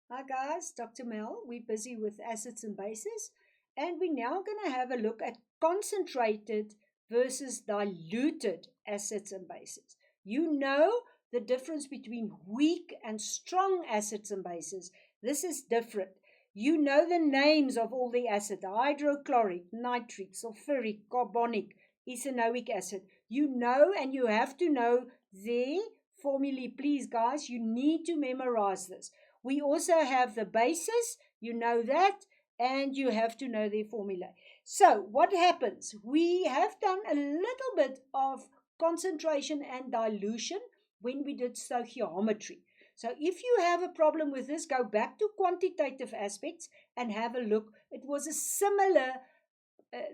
Hi guys, Dr. Mel. We're busy with acids and bases, and we're now going to have a look at concentrated versus diluted acids and bases. You know the difference between weak and strong acids and bases. This is different. You know the names of all the acids: hydrochloric, nitric, sulfuric, carbonic, ethanoic acid. You know, and you have to know their formulae. Please, guys, you need to memorize this. We also have the bases, you know that, and you have to know their formula. So, what happens? We have done a little bit of concentration and dilution when we did stoichiometry. So, if you have a problem with this, go back to quantitative aspects and have a look. It was a similar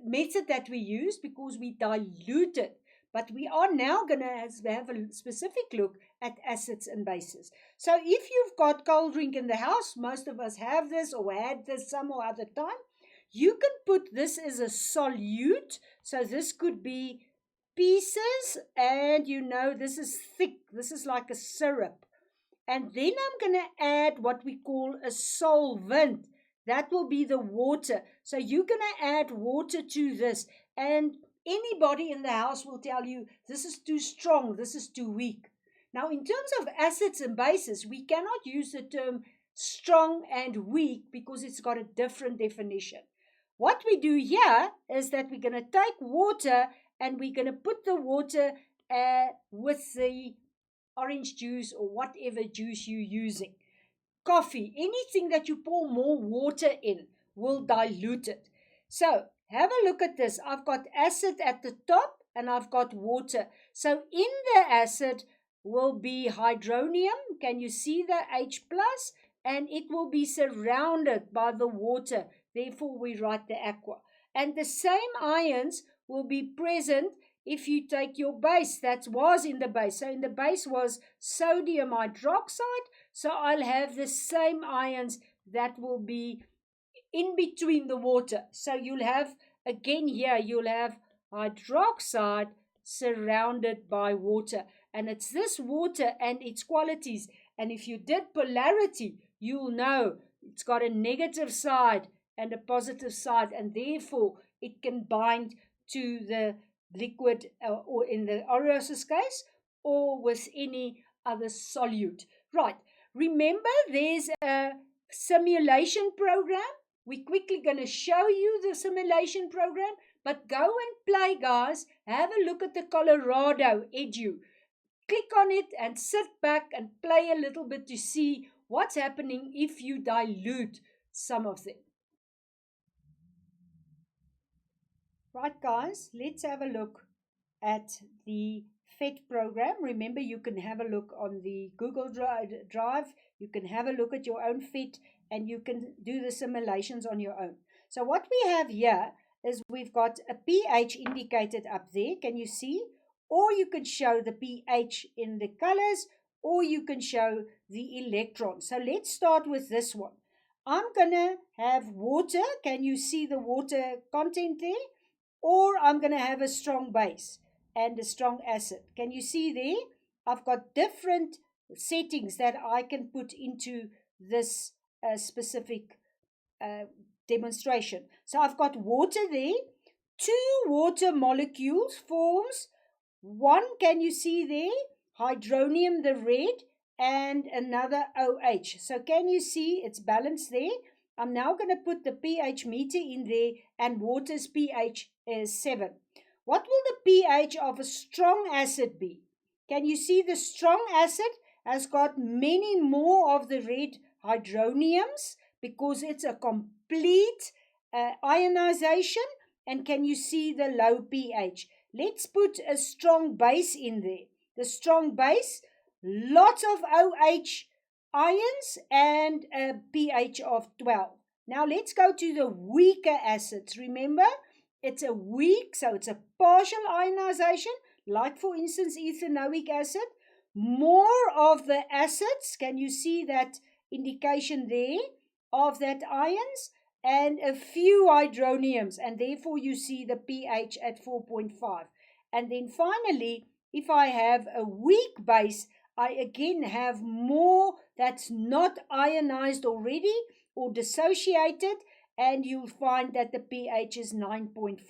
method that we used because we diluted. But we are now going to have a specific look at acids and bases. So if you've got cold drink in the house, most of us have this or had this some or other time, you can put this as a solute. So this could be pieces, and you know this is thick. This is like a syrup. And then I'm going to add what we call a solvent. That will be the water. So you're going to add water to this. And anybody in the house will tell you this is too strong, this is too weak. Now, in terms of acids and bases, we cannot use the term strong and weak because it's got a different definition. What we do here is that we're going to take water and we're going to put the water with the orange juice or whatever juice you're using. Coffee, anything that you pour more water in will dilute it. So have a look at this. I've got acid at the top and I've got water. So in the acid will be hydronium. Can you see the H plus? And it will be surrounded by the water. Therefore, we write the aqua. And the same ions will be present if you take your base that was in the base. So in the base was sodium hydroxide. So I'll have the same ions that will be in between the water. So you'll have, again here, you'll have hydroxide surrounded by water. And it's this water and its qualities. And if you did polarity, you'll know it's got a negative side and a positive side. And therefore, it can bind to the liquid or in the Oreos's case or with any other solute. Right. Remember, there's a simulation program. We're quickly going to show you the simulation program, but go and play, guys. Have a look at the Colorado Edu. Click on it and sit back and play a little bit to see what's happening if you dilute some of them. Right, guys, let's have a look at the PhET program. Remember, you can have a look on the Google Drive. You can have a look at your own PhET and you can do the simulations on your own. So what we have here is we've got a pH indicated up there. Can you see? Or you can show the pH in the colors, or you can show the electrons. So let's start with this one. I'm going to have water. Can you see the water content there? Or I'm going to have a strong base and a strong acid. Can you see there? I've got different settings that I can put into this specific demonstration. So I've got water there. 2 water molecules forms. One, can you see there? Hydronium, the red, and another OH. So can you see it's balanced there? I'm now going to put the pH meter in there, and water's pH is 7. What will the pH of a strong acid be? Can you see the strong acid has got many more of the red hydroniums because it's a complete ionization? And can you see the low pH? Let's put a strong base in there. The strong base, lots of OH ions and a pH of 12. Now let's go to the weaker acids. Remember, it's a weak, so it's a partial ionization, like for instance ethanoic acid. More of the acids, can you see that indication there of that ions? And a few hydroniums, and therefore you see the pH at 4.5. And then finally, if I have a weak base, I again have more that's not ionized already or dissociated, and you'll find that the pH is 9.5.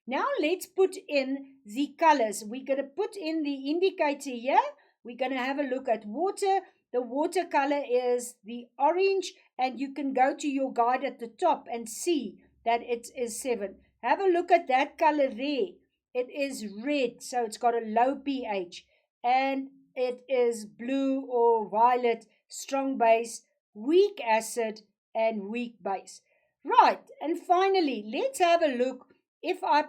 Now let's put in the colors. We're going to put in the indicator here. We're going to have a look at water. The water color is the orange, and you can go to your guide at the top and see that it is 7. Have a look at that color there. It is red, so it's got a low pH. And it is blue or violet, strong base, weak acid, and weak base. Right, and finally, let's have a look. If I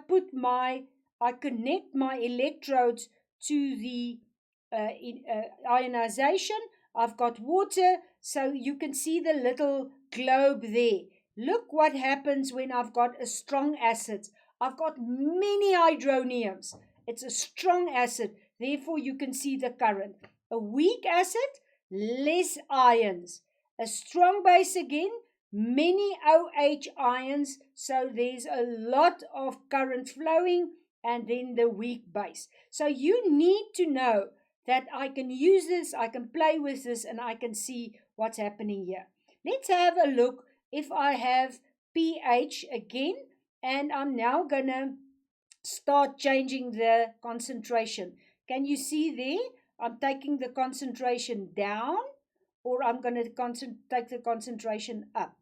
connect my electrodes to the ionization, I've got water, so you can see the little globe there. Look what happens when I've got a strong acid. I've got many hydroniums. It's a strong acid, therefore you can see the current. A weak acid, less ions. A strong base again, many OH ions, so there's a lot of current flowing, and then the weak base. So you need to know that I can use this, I can play with this, and I can see what's happening here. Let's have a look if I have pH again, and I'm now going to start changing the concentration. Can you see there? I'm taking the concentration down, or I'm going to take the concentration up.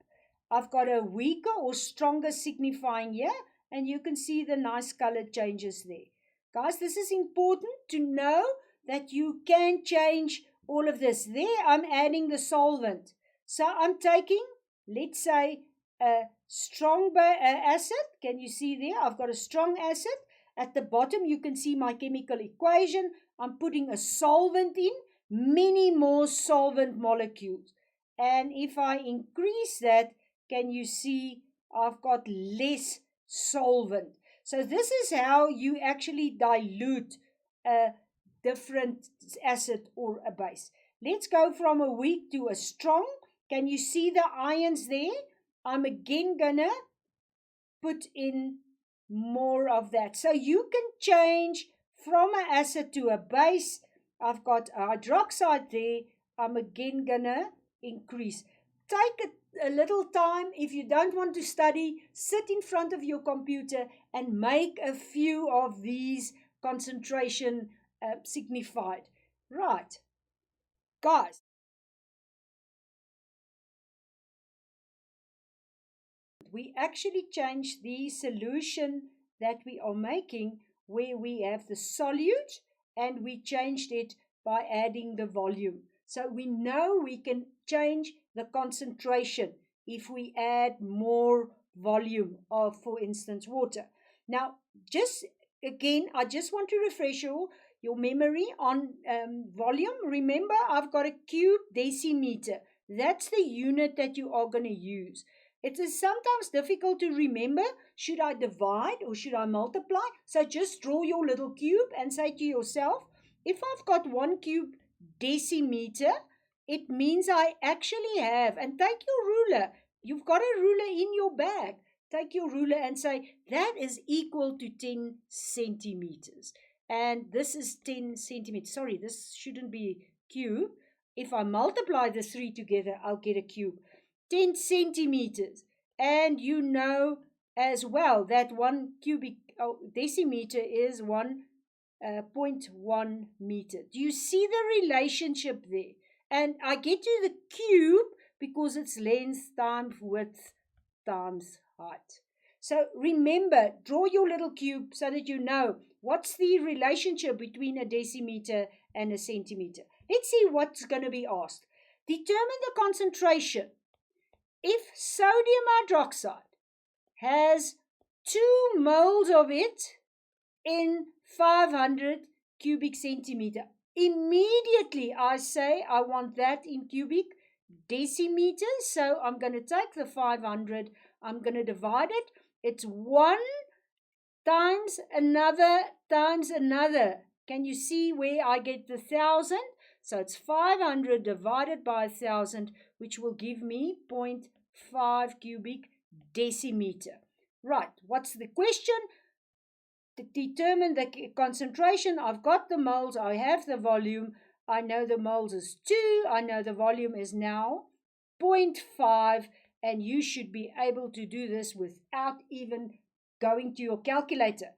I've got a weaker or stronger signifying here, and you can see the nice color changes there. Guys, this is important to know that you can change all of this. There, I'm adding the solvent. So I'm taking, let's say, a strong acid. Can you see there? I've got a strong acid. At the bottom, you can see my chemical equation. I'm putting a solvent in, many more solvent molecules. And if I increase that, can you see I've got less solvent? So this is how you actually dilute a different acid or a base. Let's go from a weak to a strong. Can you see the ions there? I'm again gonna put in more of that. So you can change from an acid to a base. I've got a hydroxide there. I'm again gonna increase. Take a little time. If you don't want to study, sit in front of your computer and make a few of these concentration signified. Right. Guys, we actually change the solution that we are making, where we have the solute, and we changed it by adding the volume. So we know we can change the concentration if we add more volume of, for instance, water. Now, just again, I just want to refresh your memory on volume. Remember, I've got a cube decimeter. That's the unit that you are going to use. It is sometimes difficult to remember, should I divide or should I multiply? So just draw your little cube and say to yourself, if I've got 1 cube decimeter, it means I actually have, and take your ruler. You've got a ruler in your bag. Take your ruler and say, that is equal to 10 centimeters. And this is 10 centimeters. Sorry, this shouldn't be cube. If I multiply the 3 together, I'll get a cube. 10 centimeters. And you know as well that 1 cubic decimeter is 1.1 meter. Do you see the relationship there? And I get to the cube because it's length times width times height. So remember, draw your little cube so that you know what's the relationship between a decimeter and a centimeter. Let's see what's going to be asked. Determine the concentration. If sodium hydroxide has 2 moles of it in 500 cubic centimeter, immediately I say I want that in cubic decimeters. So I'm going to take the 500, I'm going to divide it. It's 1 times another times another. Can you see where I get the 1,000? So it's 500 divided by 1,000, which will give me 0.5 cubic decimeter. Right, what's the question? To determine the concentration, I've got the moles, I have the volume. I know the moles is 2. I know the volume is now 0.5. And you should be able to do this without even going to your calculator.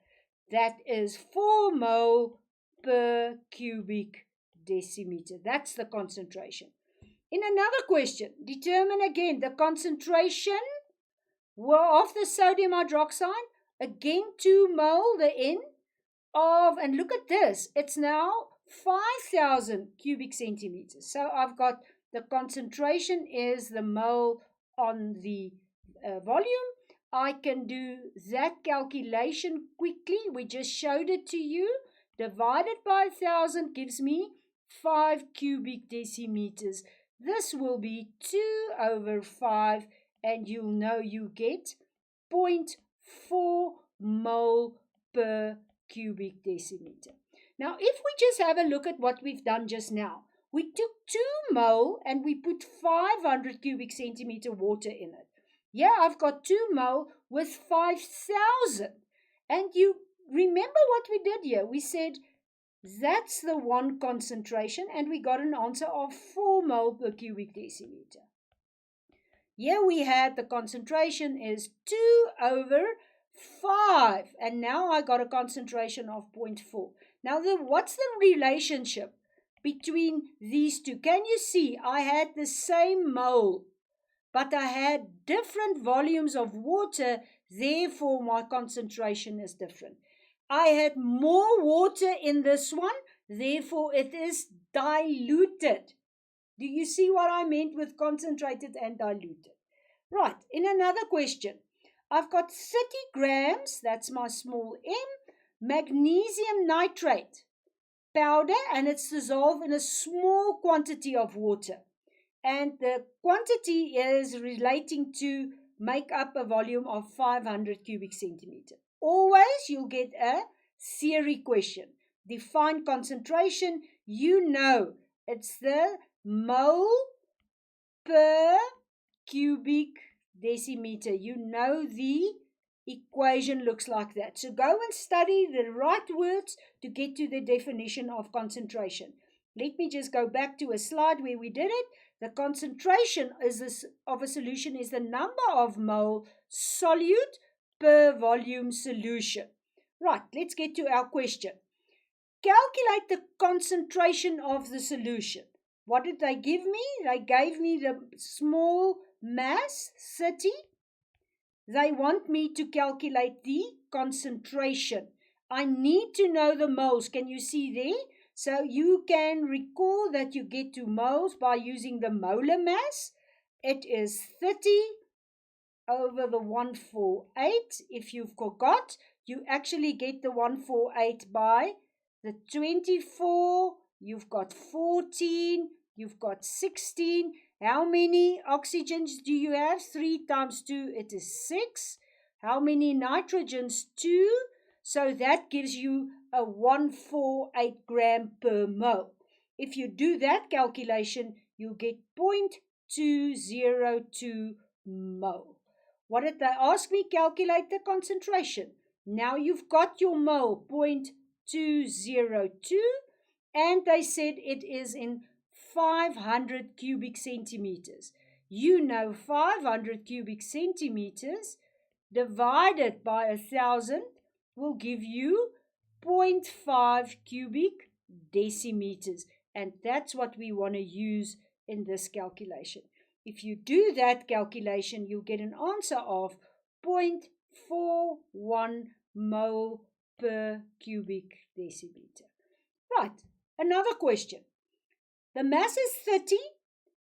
That is 4 mole per cubic decimeter. That's the concentration. In another question, determine again the concentration of the sodium hydroxide. Again, 2 mole, the N of, and look at this, it's now 5,000 cubic centimeters. So I've got the concentration is the mole on the volume. I can do that calculation quickly. We just showed it to you. Divided by 1,000 gives me 5 cubic decimeters. This will be 2 over 5, and you'll know you get 0.4 mole per cubic decimeter. Now, if we just have a look at what we've done just now, we took 2 mole and we put 500 cubic centimeter water in it. Yeah, I've got 2 mole with 5,000. And you remember what we did here? We said that's the one concentration, and we got an answer of 4 mole per cubic decimeter. Here we had the concentration is 2 over 5, and now I got a concentration of 0.4. Now, what's the relationship between these two? Can you see I had the same mole, but I had different volumes of water, therefore my concentration is different. I had more water in this one, therefore it is diluted. Do you see what I meant with concentrated and diluted? Right, in another question, I've got 30 grams, that's my small m, magnesium nitrate powder, and it's dissolved in a small quantity of water. And the quantity is relating to make up a volume of 500 cubic centimeter. Always you'll get a theory question. Define concentration. You know it's the mole per cubic decimeter. You know the equation looks like that. So go and study the right words to get to the definition of concentration. Let me just go back to a slide where we did it. The concentration of a solution is the number of mole solute per volume solution. Right, let's get to our question. Calculate the concentration of the solution. What did they give me? They gave me the small mass, 30. They want me to calculate the concentration. I need to know the moles. Can you see there? So you can recall that you get to moles by using the molar mass. It is 30 over the 148. If you forgot, you actually get the 148 by the 24. You've got 14. You've got 16. How many oxygens do you have? 3 times 2, it is 6. How many nitrogens? 2. So that gives you a 148 gram per mole. If you do that calculation, you get 0.202 mole. What did they ask me? Calculate the concentration. Now you've got your mole, 0.202, and they said it is in 500 cubic centimeters. You know 500 cubic centimeters divided by 1,000 will give you 0.5 cubic decimeters. And that's what we want to use in this calculation. If you do that calculation, you'll get an answer of 0.41 mole per cubic decimeter. Right, another question. The mass is 30.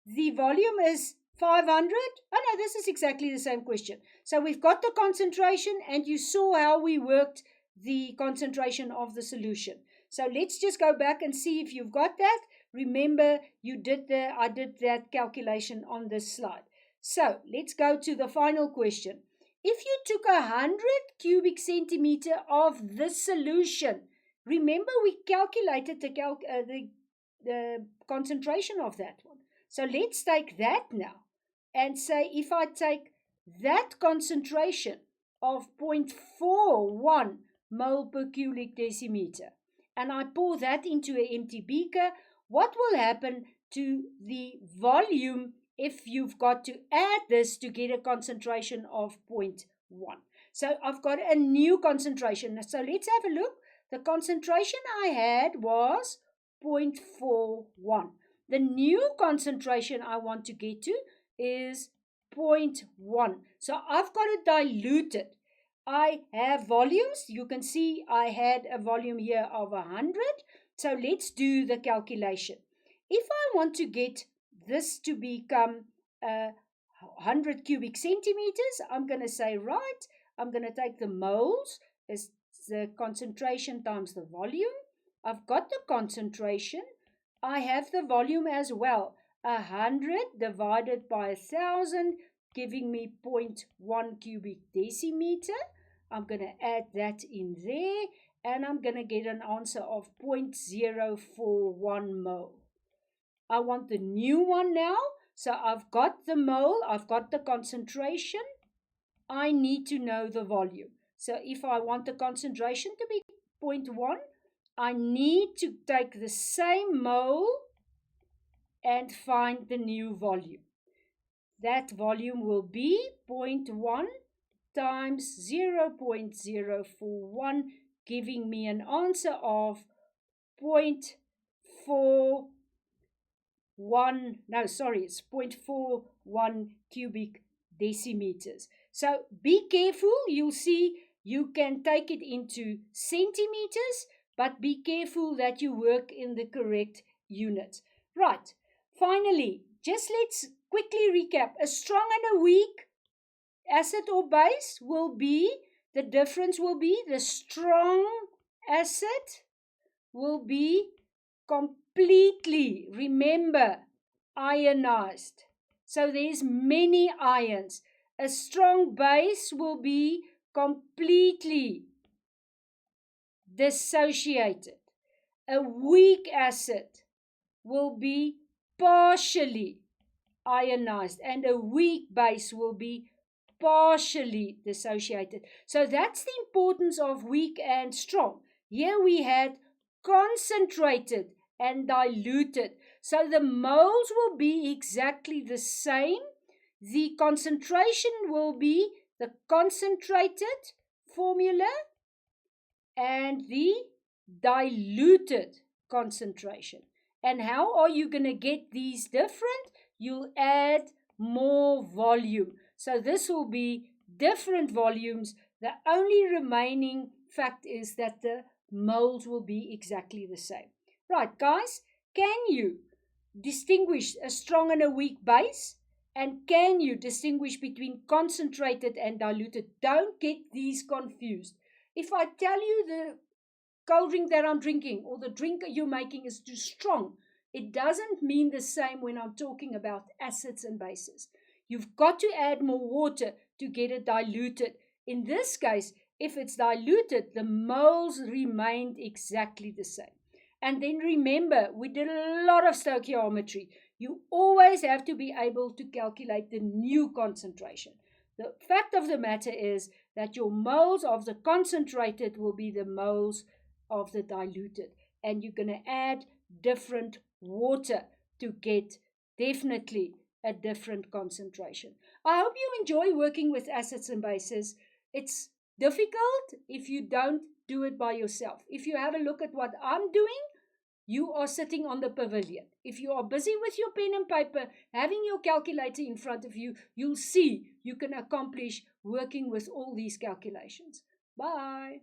The volume is 500. Oh no, this is exactly the same question. So we've got the concentration, and you saw how we worked the concentration of the solution. So let's just go back and see if you've got that. Remember, I did that calculation on this slide. So let's go to the final question. If you took 100 cubic centimeter of this solution, remember we calculated the concentration of that one. So let's take that now and say if I take that concentration of 0.41 mole per cubic decimeter and I pour that into an empty beaker, what will happen to the volume if you've got to add this to get a concentration of 0.1. So I've got a new concentration. So let's have a look. The concentration I had was 0.41. The new concentration I want to get to is 0.1. So I've got to dilute it. I have volumes. You can see I had a volume here of 100. So let's do the calculation. If I want to get this to become 100 cubic centimeters, I'm going to say, right, I'm going to take the moles as the concentration times the volume. I've got the concentration. I have the volume as well. 100 divided by 1,000, giving me 0.1 cubic decimeter. I'm going to add that in there, and I'm going to get an answer of 0.041 mole. I want the new one now. So I've got the mole, I've got the concentration. I need to know the volume. So if I want the concentration to be 0.1, I need to take the same mole and find the new volume. That volume will be 0.1 times 0.041, giving me an answer of 0.41 cubic decimeters. So be careful. You'll see you can take it into centimeters, but be careful that you work in the correct units. Right. Finally, just let's quickly recap. A strong and a weak acid or base will be, the difference will be the strong acid will be completely, remember, ionized. So there's many ions. A strong base will be completely dissociated. A weak acid will be partially ionized, and a weak base will be partially dissociated. So that's the importance of weak and strong. Here we had concentrated and diluted. So the moles will be exactly the same. The concentration will be the concentrated formula and the diluted concentration. And how are you going to get these different? You'll add more volume. So this will be different volumes. The only remaining fact is that the moles will be exactly the same. Right, guys, can you distinguish a strong and a weak base? And can you distinguish between concentrated and diluted? Don't get these confused. If I tell you the cold drink that I'm drinking or the drink you're making is too strong, it doesn't mean the same when I'm talking about acids and bases. You've got to add more water to get it diluted. In this case, if it's diluted, the moles remained exactly the same. And then remember, we did a lot of stoichiometry. You always have to be able to calculate the new concentration. The fact of the matter is that your moles of the concentrated will be the moles of the diluted. And you're going to add different water to get definitely a different concentration. I hope you enjoy working with acids and bases. It's difficult if you don't do it by yourself. If you have a look at what I'm doing, you are sitting on the pavilion. If you are busy with your pen and paper, having your calculator in front of you, you'll see you can accomplish working with all these calculations. Bye.